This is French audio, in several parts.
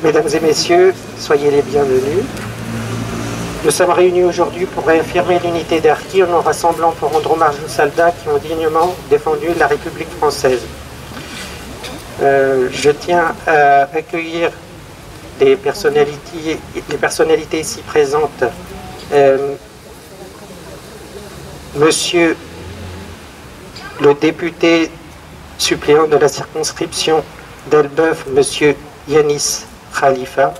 Mesdames et messieurs, soyez les bienvenus. Nous sommes réunis aujourd'hui pour réaffirmer l'unité d'Arki en nous rassemblant pour rendre hommage aux soldats qui ont dignement défendu la République française. Je tiens à accueillir les personnalités ici présentes. Monsieur le député suppléant de la circonscription d'Elbeuf, monsieur Yanis Khalifa,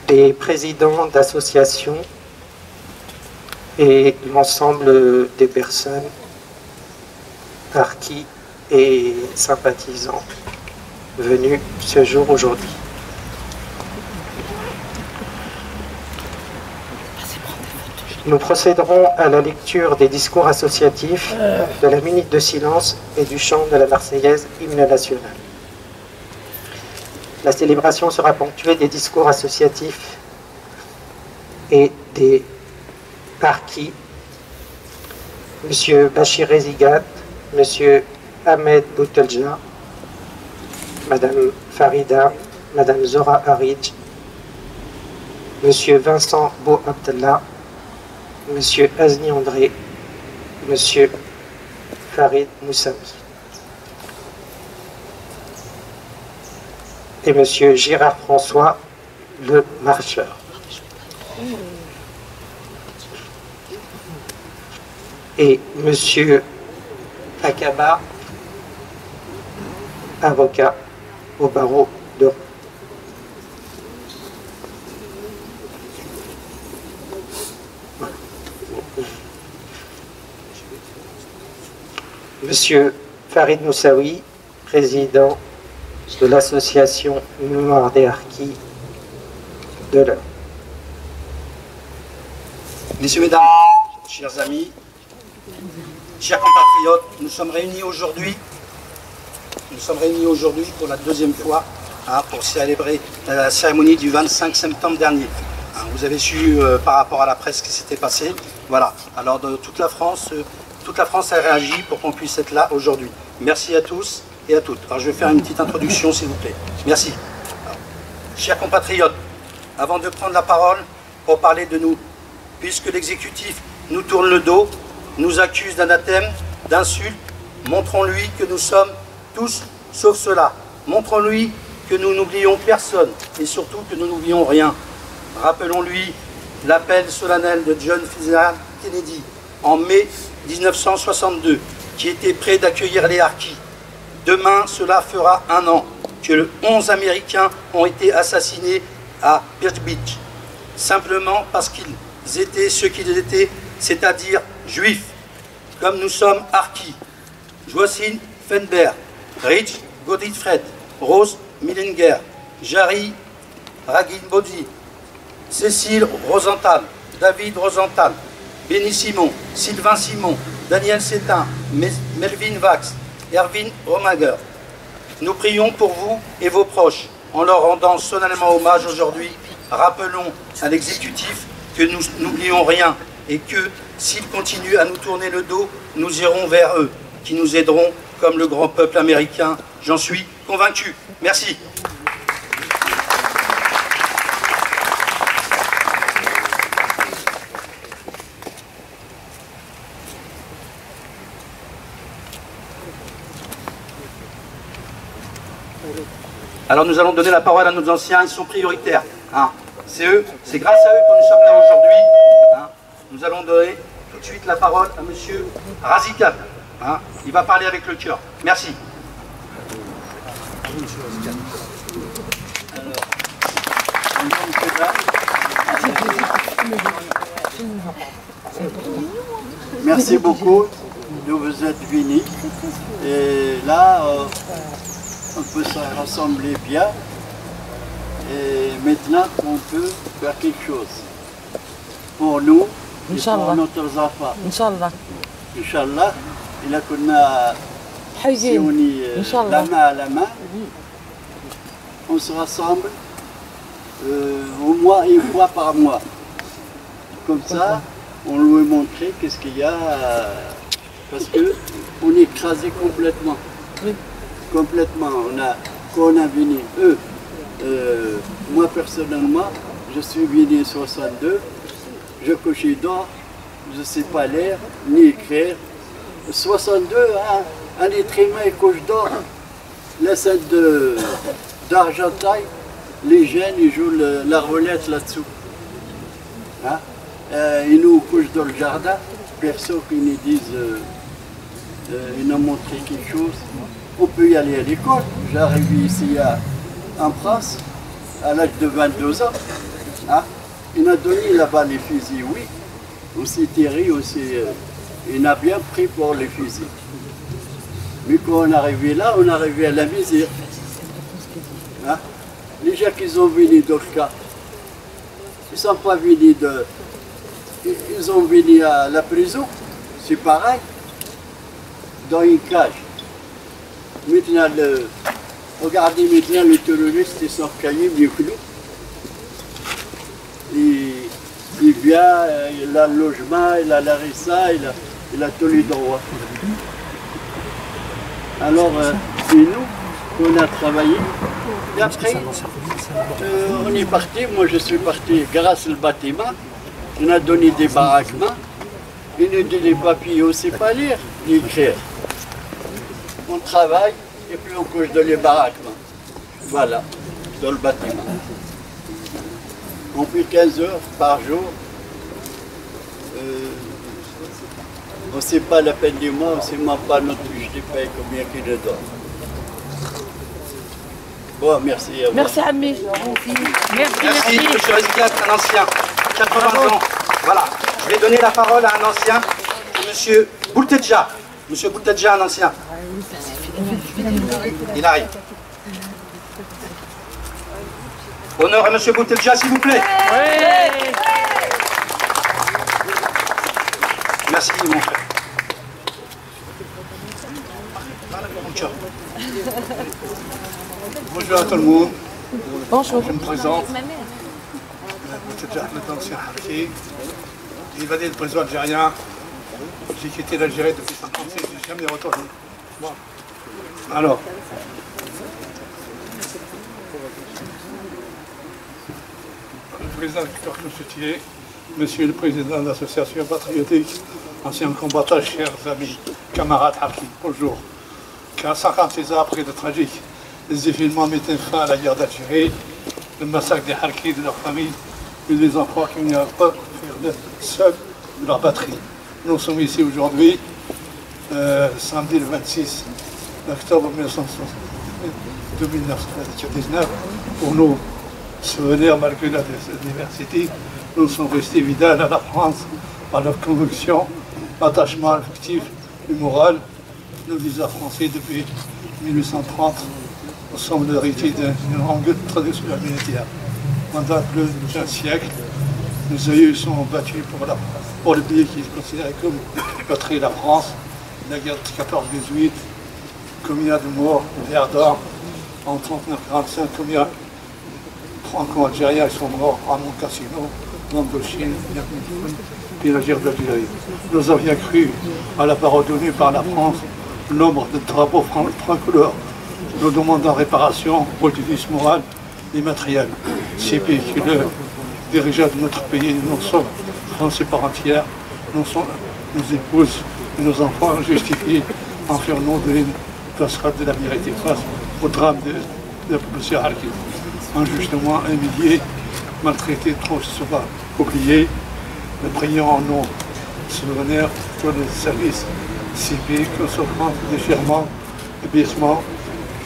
les présidents d'associations et l'ensemble des personnes harkis et sympathisants venus ce jour aujourd'hui. Nous procéderons à la lecture des discours associatifs, de la minute de silence et du chant de la Marseillaise, hymne national. La célébration sera ponctuée des discours associatifs et des harkis. Monsieur Bachir Rezigat, Monsieur Ahmed Boutelja, Madame Farida, Madame Zora Haridj, Monsieur Vincent Bo Abdallah, Monsieur Azni André, Monsieur Farid Moussami et Monsieur Gérard François, le marcheur. Et Monsieur Akaba, avocat au barreau de Rouen. Monsieur Farid Moussaoui, président de l'association Mémoire des Harkis de l'Eure. Messieurs, Mesdames, chers amis, chers compatriotes, nous sommes réunis aujourd'hui pour la deuxième fois pour célébrer la cérémonie du 25 septembre dernier. Vous avez su par rapport à la presse ce qui s'était passé. Voilà, alors de toute la France a réagi pour qu'on puisse être là aujourd'hui. Merci à tous et à toutes. Alors je vais faire une petite introduction s'il vous plaît. Merci. Alors, chers compatriotes, avant de prendre la parole pour parler de nous, puisque l'exécutif nous tourne le dos, nous accuse d'anathème, d'insultes, montrons-lui que nous sommes tous sauf cela. Montrons-lui que nous n'oublions personne et surtout que nous n'oublions rien. Rappelons-lui l'appel solennel de John Fitzgerald Kennedy en mai 1962, qui était prêt d'accueillir les harkis. Demain, cela fera 1 an que 11 Américains ont été assassinés à Birch Beach, simplement parce qu'ils étaient ce qu'ils étaient, c'est-à-dire juifs, comme nous sommes harkis. Joacine Fenberg, Rich Godifred, Rose Millinger, Jari Raginbodi, Cécile Rosenthal, David Rosenthal, Béni Simon, Sylvain Simon, Daniel Sétain, Melvin Vax, Erwin Romager. Nous prions pour vous et vos proches en leur rendant solennellement hommage aujourd'hui. Rappelons à l'exécutif que nous n'oublions rien et que s'ils continuent à nous tourner le dos, nous irons vers eux, qui nous aideront comme le grand peuple américain. J'en suis convaincu. Merci. Alors nous allons donner la parole à nos anciens, ils sont prioritaires. C'est eux, c'est grâce à eux que nous sommes là aujourd'hui. Nous allons donner tout de suite la parole à monsieur Razikat. Il va parler avec le cœur. Merci. Merci beaucoup de vous être venus. Et là, on peut se rassembler bien. Et maintenant, on peut faire quelque chose. Pour nous, et pour notre enfants. Inch'Allah. Inch'Allah. Et là qu'on a la main à la main, on se rassemble au moins 1 fois par mois. Comme ça, on lui montrait qu'est-ce qu'il y a, parce qu'on est écrasé complètement. Complètement. Quand on a venu, moi personnellement, je suis venu en 62, je couchais dehors, je ne sais pas lire, ni écrire. 62, un être humain il couche dehors. La scène d'Argenteuil, les jeunes ils jouent la roulette là-dessous. Hein? Ils nous couchent dans le jardin, personne qui nous dise, ils nous montré quelque chose. On peut y aller à l'école. J'ai arrivé ici en France, à l'âge de 22 ans. Hein? Il a donné là-bas les fusils, oui. Aussi Thierry, aussi, il a bien pris pour les fusils. Mais quand on est arrivé là, on est arrivé à la misère. Hein? Les gens qui sont venus dans le cas, ils ne sont pas venus de... Ils ont venu à la prison, c'est pareil, dans une cage. Maintenant, regardez maintenant les terroristes, ils sont caillés du clou. Il vient, il a le logement, il a la RSA, il a tous les droits. Alors, c'est nous qu'on a travaillé. Et après, on est parti, moi je suis parti grâce au bâtiment. On a donné des baraquements. Il nous dit les papiers, on ne sait pas lire ni écrire. On travaille et puis on couche dans les baraquements. Voilà, dans le bâtiment. On fait 15 heures par jour. On ne sait pas la peine du mois, on ne sait même pas notre fiche de paye, combien qu'il est dedans. Bon, merci à vous. Merci Ami. Merci, monsieur Rizkia, un ancien, 80 ans. Voilà, je vais donner la parole à un ancien, monsieur Boultedja. Monsieur Boultedja, un ancien. Il arrive. Honneur à monsieur Boultedja, s'il vous plaît. Oui. Merci, mon frère. Bonjour à tout le monde. Bonjour. Je me présente. Boultedja Ahmed, ancien harki. J'ai évadé le président algérien. J'ai quitté l'Algérie depuis 1956, je n'ai jamais retourné. Bon. Alors. Le président Victor Clochetier, monsieur le président de l'association patriotique, anciens combattants, chers amis, camarades harki, bonjour. 56 ans après le tragique, les événements mettaient fin à la guerre d'Algérie, le massacre des harkis de leur famille, et des enfants qui n'avaient pas faire seuls de leur patrie. Nous sommes ici aujourd'hui, samedi le 26 octobre 1919, pour nous souvenir, malgré la diversité, nous sommes restés fidèles à la France par leur conviction, attachement affectif et moral. Nous, les Français, depuis 1830, nous sommes l'héritier d'une longue tradition militaire. Pendant plus d'un siècle, nos aïeux sont battus pour le pays qui est considéré comme patrie de la France. La guerre de 14-18, combien de morts, l'ère d'or, en 39-45, combien franco-algériens sont morts à Montcassino, l'Indochine, puis la guerre d'Algérie. Nous avions cru à la parole donnée par la France, nombre de drapeaux tricolores. Nous demandons réparation, préjudice moral et matériel. Ces pays qui le dirigeants de notre pays, nous sommes français par entière, nos épouses et nos enfants justifient en faisant de passerelle de la vérité face au drame de la population harki. Injustement humiliés, maltraités, trop souvent oubliés. Nous prions en nos souvenirs pour les services civiques, souffrance, déchirement, abaissement.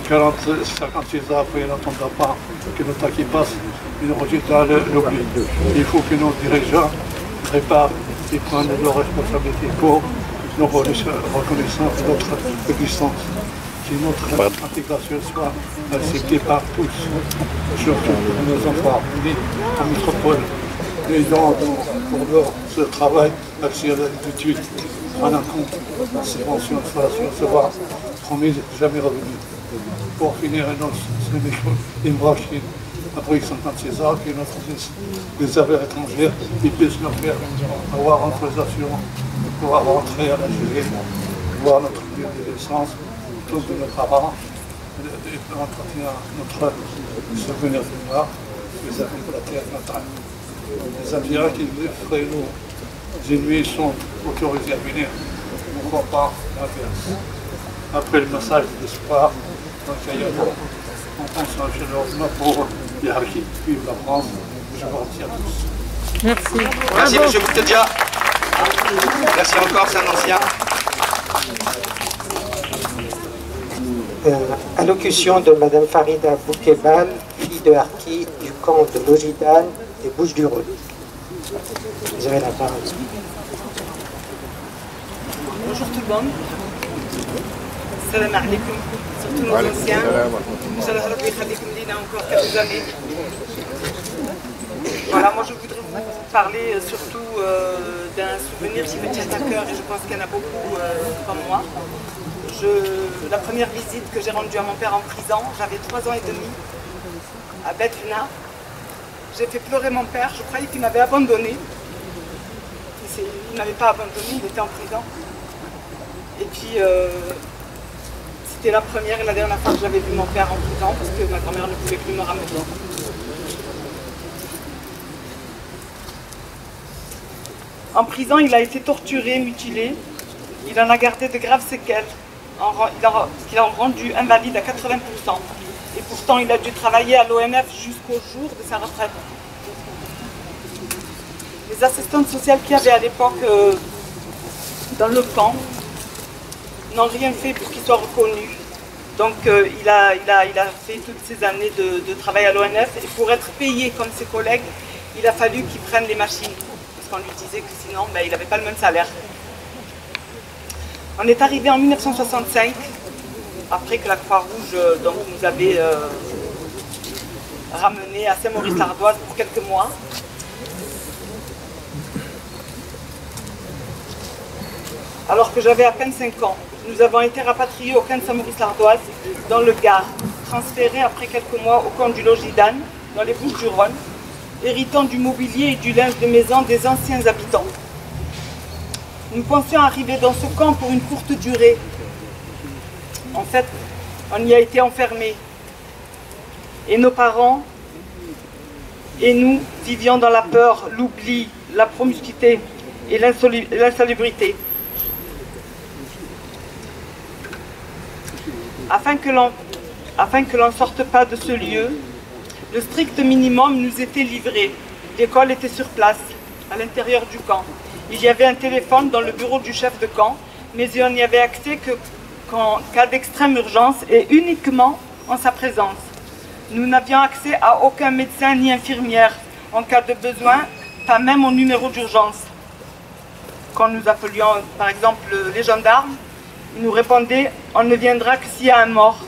56 ans après, nous n'entendons pas que le temps qui passe, et nous rejetons l'oubli. Il faut que nos dirigeants préparent et prennent leurs responsabilités pour nous reconnaissance de notre existence. Que notre intégration soit acceptée par tous, surtout pour nos enfants nés en métropole. Les gens pour ce travail, accès à l'étude, prendre en compte ces pensions, recevoir, promis jamais revenus. Pour finir, les Mrochines, après qu'ils sont en César, que notre ministre des Affaires étrangères, il puisse leur faire avoir une autorisation de pouvoir rentrer à l'Algérie, voir notre lieu de naissance, autour de nos parents, et entretenir notre souvenir de mémoire vis-à-vis de la terre natale. Les Algériens qui feraient nos ennemis sont autorisés à venir. On ne croit pas l'inverse. Après le message d'espoir, donc on pense chaleureusement pour les harkis qui vivent la France. Je vous remercie à tous. Merci. Merci M. Boutedja. Merci encore, c'est un ancien. Allocution de Mme Farida Boukebal, fille de harki du camp de Logidane et Bouches-du-Rhône. Vous avez la parole. Bonjour tout le monde. Salam alaikum. Surtout nos anciens. Inch'Allah, Rabbi khalikum lina encore quelques années. Voilà, moi je voudrais vous parler surtout d'un souvenir qui me tient à cœur et je pense qu'il y en a beaucoup comme moi. La première visite que j'ai rendue à mon père en prison, j'avais 3 ans et demi à Bethna. J'ai fait pleurer mon père, je croyais qu'il m'avait abandonné. Il ne m'avait pas abandonné, il était en prison. Et puis, c'était la première et la dernière fois que j'avais vu mon père en prison parce que ma grand-mère ne pouvait plus me ramener. En prison, il a été torturé, mutilé. Il en a gardé de graves séquelles, qu'il a rendu invalide à 80%. Et pourtant, il a dû travailler à l'ONF jusqu'au jour de sa retraite. Les assistantes sociales qu'il y avait à l'époque dans le camp n'ont rien fait pour qu'il soit reconnu. Donc il a fait toutes ces années de travail à l'ONF et pour être payé comme ses collègues, il a fallu qu'il prenne les machines. Parce qu'on lui disait que sinon, il n'avait pas le même salaire. On est arrivé en 1965, après que la Croix-Rouge nous avait ramenés à Saint-Maurice-l'Ardoise pour quelques mois. Alors que j'avais à peine 5 ans, nous avons été rapatriés au camp de Saint-Maurice-l'Ardoise, dans le Gard, transférés après quelques mois au camp du Logidane, dans les Bouches-du-Rhône, héritant du mobilier et du linge de maison des anciens habitants. Nous pensions arriver dans ce camp pour une courte durée. En fait, on y a été enfermés. Et nos parents et nous vivions dans la peur, l'oubli, la promiscuité et l'insalubrité. Afin que l'on ne sorte pas de ce lieu, le strict minimum nous était livré. L'école était sur place, à l'intérieur du camp. Il y avait un téléphone dans le bureau du chef de camp, mais on n'y avait accès qu'en cas d'extrême urgence et uniquement en sa présence. Nous n'avions accès à aucun médecin ni infirmière en cas de besoin, pas même au numéro d'urgence. Quand nous appelions par exemple les gendarmes, ils nous répondaient « on ne viendra que s'il y a un mort ».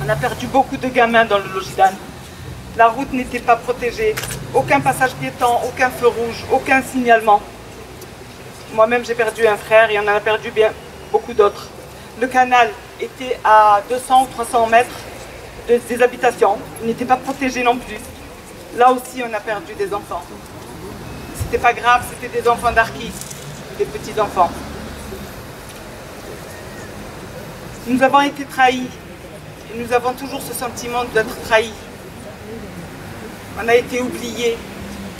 On a perdu beaucoup de gamins dans le Logidane. La route n'était pas protégée, aucun passage piéton, aucun feu rouge, aucun signalement. Moi-même j'ai perdu un frère et on en a perdu bien beaucoup d'autres. Le canal était à 200 ou 300 mètres des habitations, il n'était pas protégé non plus. Là aussi on a perdu des enfants. C'était pas grave, c'était des enfants d'harkis, des petits enfants. Nous avons été trahis et nous avons toujours ce sentiment d'être trahis. On a été oubliés,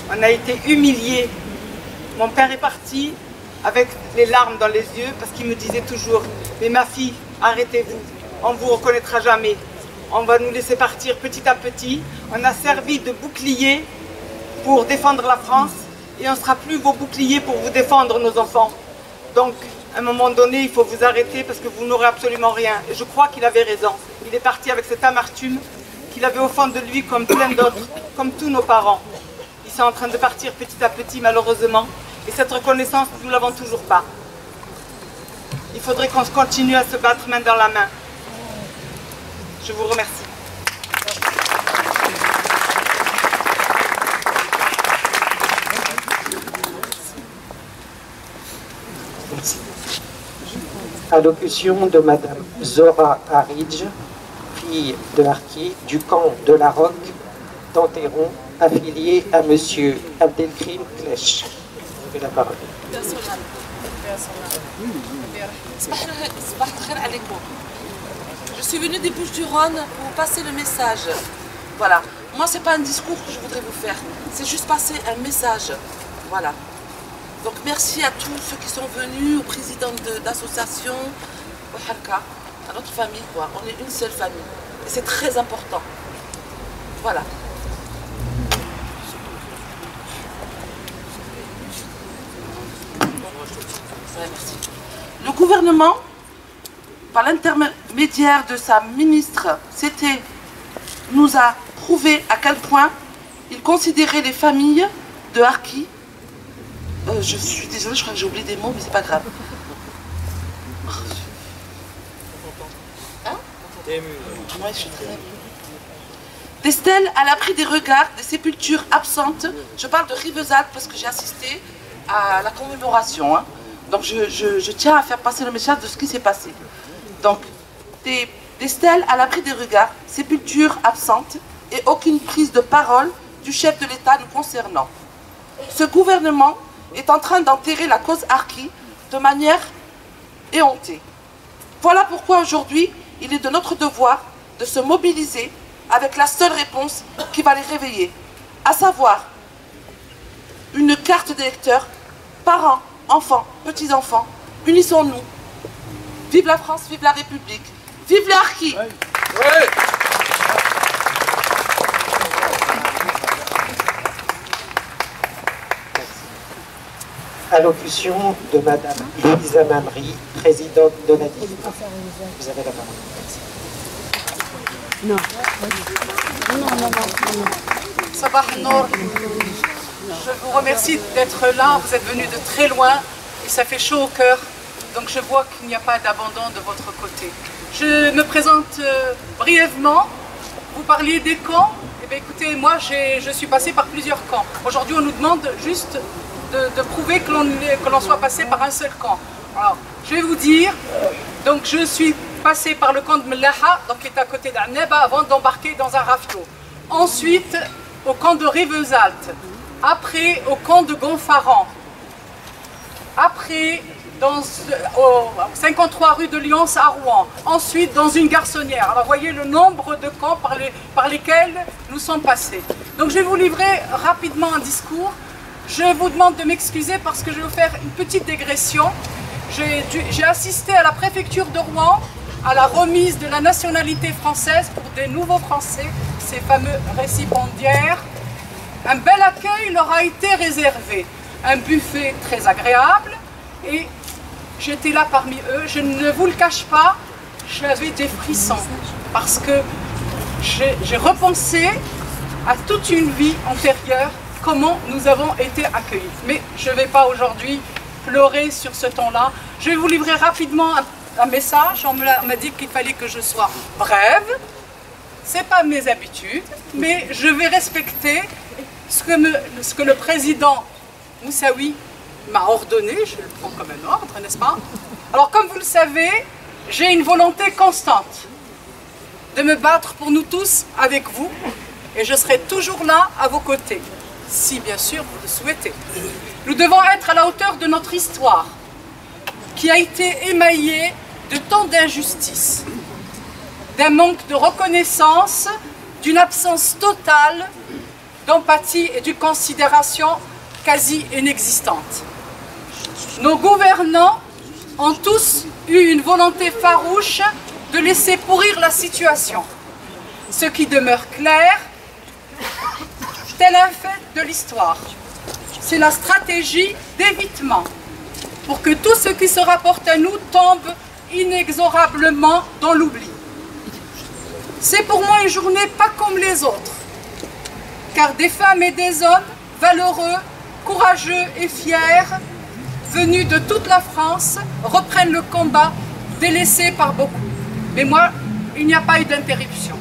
on a été humiliés. Mon père est parti avec les larmes dans les yeux parce qu'il me disait toujours « Mais ma fille, arrêtez-vous, on ne vous reconnaîtra jamais. On va nous laisser partir petit à petit. On a servi de bouclier pour défendre la France et on ne sera plus vos boucliers pour vous défendre nos enfants. Donc, à un moment donné, il faut vous arrêter parce que vous n'aurez absolument rien. » Et je crois qu'il avait raison. Il est parti avec cette amertume qu'il avait au fond de lui comme plein d'autres, comme tous nos parents. Ils sont en train de partir petit à petit, malheureusement. Et cette reconnaissance, nous ne l'avons toujours pas. Il faudrait qu'on continue à se battre main dans la main. Je vous remercie. Merci. Allocution de Madame Zora Haridj, fille filles de Harki du camp de la Roque d'Enterron, affilié à M. Abdelkrim Klech. Vous avez la parole. Je suis venue des Bouches-du-Rhône pour vous passer le message. Voilà. Moi, c'est pas un discours que je voudrais vous faire. C'est juste passer un message. Voilà. Donc, merci à tous ceux qui sont venus, aux présidents d'associations, au Harka, à notre famille, quoi. On est une seule famille. Et c'est très important. Voilà. Merci. Le gouvernement, par l'intermédiaire de sa ministre, nous a prouvé à quel point il considérait les familles de Harki. Je suis désolée, je crois que j'ai oublié des mots, mais c'est pas grave. Hein? Ouais, je suis très émue. Des stèles à l'abri des regards, des sépultures absentes. Je parle de Rivesaltes parce que j'ai assisté à la commémoration. Hein. Donc je tiens à faire passer le message de ce qui s'est passé. Donc, des stèles à l'abri des regards, sépultures absentes et aucune prise de parole du chef de l'État nous concernant. Ce gouvernement est en train d'enterrer la cause Harki de manière éhontée. Voilà pourquoi aujourd'hui, il est de notre devoir de se mobiliser avec la seule réponse qui va les réveiller, à savoir une carte d'électeur, parents, enfants, petits-enfants, unissons-nous. Vive la France, vive la République, vive les Harkis. Ouais. Allocution de Madame Elisa Mamri, présidente de la DIF. Vous avez la parole. Non. Sabah Nour, je vous remercie d'être là, vous êtes venus de très loin et ça fait chaud au cœur, donc je vois qu'il n'y a pas d'abandon de votre côté. Je me présente brièvement, vous parliez des camps, eh bien, écoutez, moi je suis passé par plusieurs camps. Aujourd'hui on nous demande juste de prouver que l'on soit passé par un seul camp. Alors, je vais vous dire, donc je suis passé par le camp de Melaha, donc qui est à côté d'Anneba, avant d'embarquer dans un rafio. Ensuite, au camp de Rivesaltes. Après, au camp de Gonfaran. Après, au 53 rue de Lyons à Rouen. Ensuite, dans une garçonnière. Alors, voyez le nombre de camps par lesquels nous sommes passés. Donc, je vais vous livrer rapidement un discours. Je vous demande de m'excuser parce que je vais vous faire une petite dégression. J'ai assisté à la préfecture de Rouen à la remise de la nationalité française pour des nouveaux Français, ces fameux récipiendaires. Un bel accueil leur a été réservé, un buffet très agréable et j'étais là parmi eux. Je ne vous le cache pas, j'avais des frissons parce que j'ai repensé à toute une vie antérieure, comment nous avons été accueillis. Mais je ne vais pas aujourd'hui pleurer sur ce ton-là. Je vais vous livrer rapidement un message. On m'a dit qu'il fallait que je sois brève. Ce n'est pas mes habitudes, mais je vais respecter ce que le président Moussaoui m'a ordonné. Je le prends comme un ordre, n'est-ce pas? Alors, comme vous le savez, j'ai une volonté constante de me battre pour nous tous avec vous, et je serai toujours là à vos côtés, si bien sûr vous le souhaitez. Nous devons être à la hauteur de notre histoire, qui a été émaillée de tant d'injustices, d'un manque de reconnaissance, d'une absence totale d'empathie et de considération quasi inexistante. Nos gouvernants ont tous eu une volonté farouche de laisser pourrir la situation. Ce qui demeure clair, tel un fait de l'histoire, c'est la stratégie d'évitement pour que tout ce qui se rapporte à nous tombe inexorablement dans l'oubli. C'est pour moi une journée pas comme les autres, car des femmes et des hommes valeureux, courageux et fiers, venus de toute la France, reprennent le combat délaissé par beaucoup. Mais moi, il n'y a pas eu d'interruption.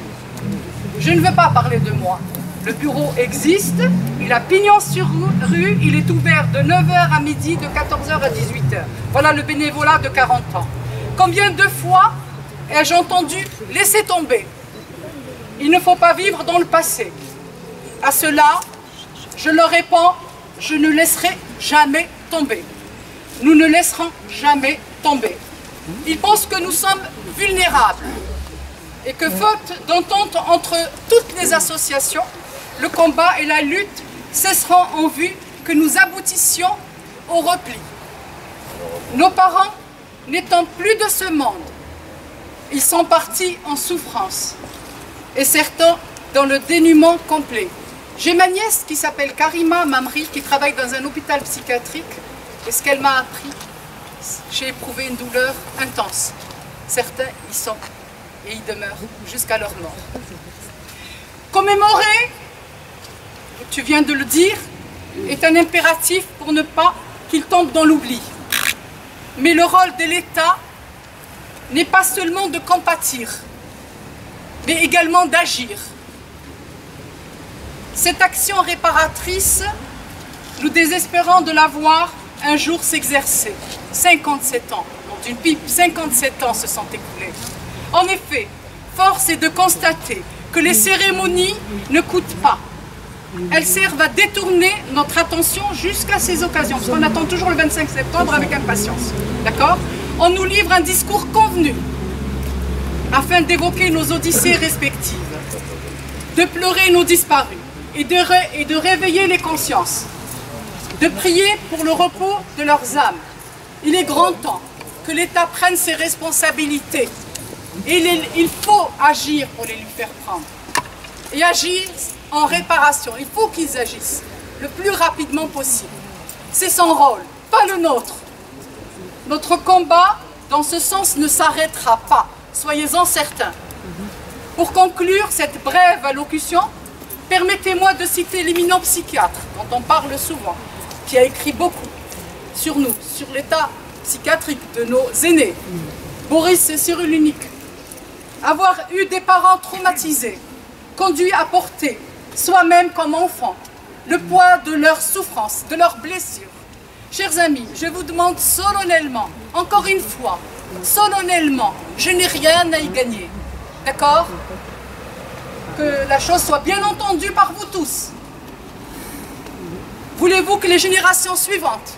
Je ne veux pas parler de moi. Le bureau existe, il a pignon sur rue, il est ouvert de 9h à midi, de 14h à 18h. Voilà le bénévolat de 40 ans. Combien de fois ai-je entendu « laissez tomber » Il ne faut pas vivre dans le passé. À cela, je leur réponds, je ne laisserai jamais tomber. Nous ne laisserons jamais tomber. Ils pensent que nous sommes vulnérables et que faute d'entente entre toutes les associations, le combat et la lutte cesseront en vue que nous aboutissions au repli. Nos parents n'étant plus de ce monde, ils sont partis en souffrance et certains dans le dénuement complet. J'ai ma nièce qui s'appelle Karima Mamri qui travaille dans un hôpital psychiatrique et ce qu'elle m'a appris, j'ai éprouvé une douleur intense. Certains y sont et y demeurent jusqu'à leur mort. Commémorer, tu viens de le dire, est un impératif pour ne pas qu'il tombe dans l'oubli. Mais le rôle de l'État n'est pas seulement de compatir, mais également d'agir. Cette action réparatrice, nous désespérons de la voir un jour s'exercer. 57 ans, d'une pipe, 57 ans se sont écoulés. En effet, force est de constater que les cérémonies ne coûtent pas. Elles servent à détourner notre attention jusqu'à ces occasions, parce qu'on attend toujours le 25 septembre avec impatience. D'accord ? On nous livre un discours convenu, afin d'évoquer nos odyssées respectives, de pleurer nos disparus, et de réveiller les consciences, de prier pour le repos de leurs âmes. Il est grand temps que l'État prenne ses responsabilités, et il faut agir pour les lui faire prendre, et agir en réparation. Il faut qu'ils agissent le plus rapidement possible. C'est son rôle, pas le nôtre. Notre combat, dans ce sens, ne s'arrêtera pas, soyez-en certains. Pour conclure cette brève allocution, permettez-moi de citer l'éminent psychiatre, dont on parle souvent, qui a écrit beaucoup sur nous, sur l'état psychiatrique de nos aînés, Boris Cyrulnik. Avoir eu des parents traumatisés conduit à porter, soi-même comme enfant, le poids de leurs souffrances, de leurs blessures. Chers amis, je vous demande solennellement, encore une fois, solennellement, je n'ai rien à y gagner. D'accord ? Que la chose soit bien entendue par vous tous. Voulez-vous que les générations suivantes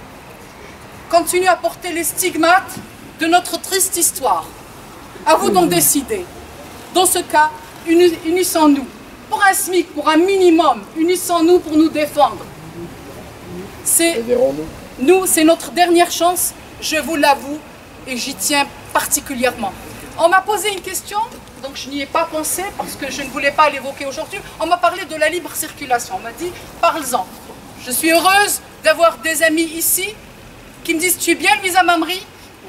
continuent à porter les stigmates de notre triste histoire? À vous d'en décider. Dans ce cas, unissons-nous. Pour un SMIC, pour un minimum, unissons-nous pour nous défendre. C'est notre dernière chance, je vous l'avoue, et j'y tiens particulièrement. On m'a posé une question, donc je n'y ai pas pensé parce que je ne voulais pas l'évoquer aujourd'hui. On m'a parlé de la libre circulation, on m'a dit, parle-en. Je suis heureuse d'avoir des amis ici qui me disent, tu es bien Louisa Mamri?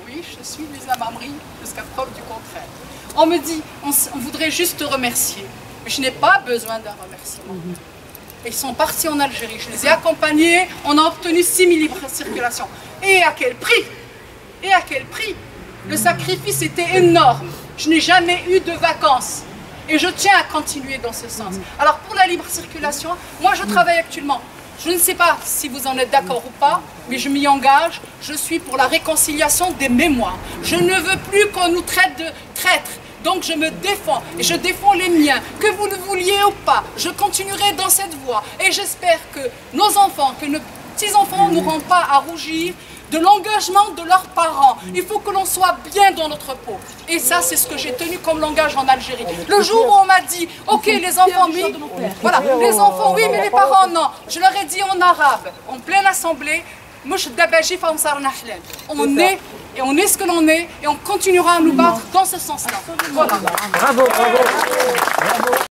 Oui, je suis Louisa Mamri, jusqu'à preuve du contraire. On me dit, on voudrait juste te remercier. Mais je n'ai pas besoin d'un remerciement. Ils sont partis en Algérie, je les ai accompagnés, on a obtenu 6 000 libres de circulation. Et à quel prix? Et à quel prix? Le sacrifice était énorme. Je n'ai jamais eu de vacances. Et je tiens à continuer dans ce sens. Alors pour la libre circulation, moi je travaille actuellement. Je ne sais pas si vous en êtes d'accord ou pas, mais je m'y engage. Je suis pour la réconciliation des mémoires. Je ne veux plus qu'on nous traite de traîtres. Donc je me défends, et je défends les miens, que vous le vouliez ou pas. Je continuerai dans cette voie, et j'espère que nos enfants, que nos petits-enfants n'auront pas à rougir de l'engagement de leurs parents. Il faut que l'on soit bien dans notre peau. Et ça, c'est ce que j'ai tenu comme langage en Algérie. Le jour où on m'a dit, ok, les enfants, oui, voilà, les enfants, oui, mais les parents, non. Je leur ai dit en arabe, en pleine assemblée, on est, et on est ce que l'on est, et on continuera à nous battre dans ce sens-là. Voilà. Bravo, bravo.